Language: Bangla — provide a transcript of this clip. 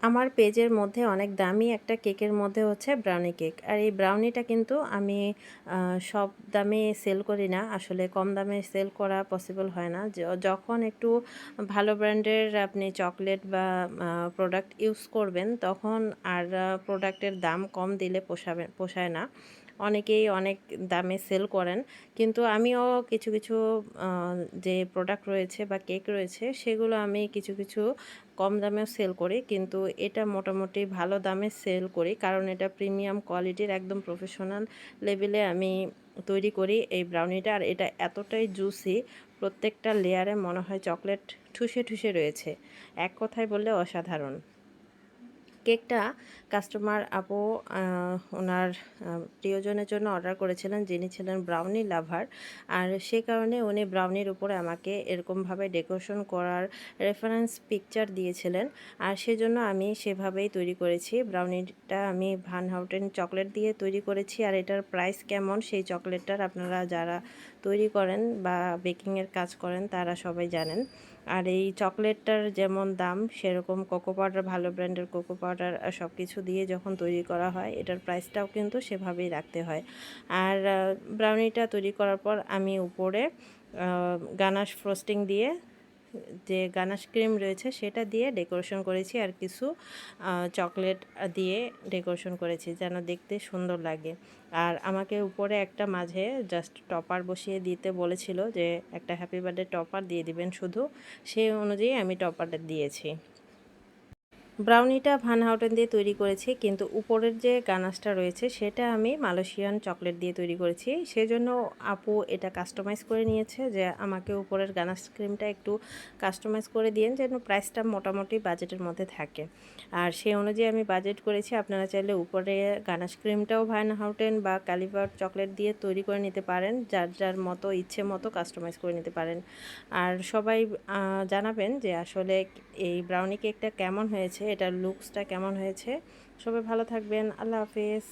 আমার পেজের মধ্যে অনেক দামি একটা কেকের মধ্যে হচ্ছে ব্রাউনি কেক। আর এই ব্রাউনিটা কিন্তু আমি সব দামে সেল করি না। আসলে কম দামে সেল করা পসিবল হয় না। যখন একটু ভালো ব্র্যান্ডের আপনি চকলেট বা প্রোডাক্ট ইউজ করবেন, তখন আর প্রোডাক্টের দাম কম দিলে পোষায় না। অনেকেই অনেক দামে সেল করেন। কিন্তু আমিও কিছু, কিছু আ যে প্রোডাক্ট রয়েছে বা কেক রয়েছে, সেগুলো আমি কিছু, কিছু কম দামেও সেল করি। কিন্তু এটা মোটামুটি ভালো দামে সেল করি। কারণ এটা প্রিমিয়াম কোয়ালিটির একদম প্রফেশনাল লেভেলে আমি তৈরি করি এই ব্রাউনিটা। আর এটা এতটাই জুসি, প্রত্যেকটা লেয়ারে মনে হয় চকলেট ঠুসে, ঠুসে রয়েছে। এক কথায় বললে অসাধারণ। কেকটা কাস্টমার আপু ওনার প্রিয়জনের জন্য অর্ডার করেছিলেন, যিনি ছিলেন ব্রাউনি লাভার। আর সে কারণে উনি ব্রাউনির উপরে আমাকে এরকমভাবে ডেকোরেশন করার রেফারেন্স পিকচার দিয়েছিলেন। আর সেজন্য আমি সেভাবেই তৈরি করেছি। ব্রাউনিটা আমি ভান হাউটেন চকলেট দিয়ে তৈরি করেছি। আর এটার প্রাইস কেমন সেই চকলেটটার আপনারা যারা তৈরি করেন বা বেকিংয়ের কাজ করেন তারা সবাই জানেন। আর এই চকলেটটার যেমন দাম, সেরকম কোকো পাউডার, ভালো ব্র্যান্ডের কোকো পাউডার সব কিছু দিয়ে যখন তৈরি করা হয়, এটার প্রাইসটাও কিন্তু সেভাবেই রাখতে হয়। আর ব্রাউনিটা তৈরি করার পর আমি উপরে গানাশ ফ্রস্টিং দিয়ে, যে গানাশ ক্রিম রয়েছে সেটা দিয়ে ডেকোরেশন করেছি। আর কিছু চকলেট দিয়ে ডেকোরেশন করেছি যেন দেখতে সুন্দর লাগে। আর আমাকে উপরে একটা মাঝে জাস্ট টপার বসিয়ে দিতে বলেছিল, যে একটা হ্যাপি বার্থডে টপার দিয়ে দিবেন শুধু। সেই অনুযায়ী আমি টপারটা দিয়েছি। ব্রাউনিটা ভান হাউটেন দিয়ে তৈরি করেছি, কিন্তু উপরের যে গানাশটা রয়েছে সেটা আমি মালয়েশিয়ান চকলেট দিয়ে তৈরি করেছি। সেজন্য আপু এটা কাস্টমাইজ করে নিয়েছে, যে আমাকে উপরের গানাশ ক্রিমটা একটু কাস্টমাইজ করে দিয়েন যেন প্রাইসটা মোটামুটি বাজেটের মধ্যে থাকে। আর সেই অনুযায়ী আমি বাজেট করেছি। আপনারা চাইলে উপরে গানাশ ক্রিমটাও ভান হাউটেন বা কালিভার চকলেট দিয়ে তৈরি করে নিতে পারেন, যার যার মতো ইচ্ছে মতো কাস্টমাইজ করে নিতে পারেন। আর সবাই জানাবেন যে আসলে এই ব্রাউনি কেকটা কেমন হয়েছে, এটার লুকসটা কেমন হয়েছে। সবাই ভালো থাকবেন। আল্লাহ হাফেজ।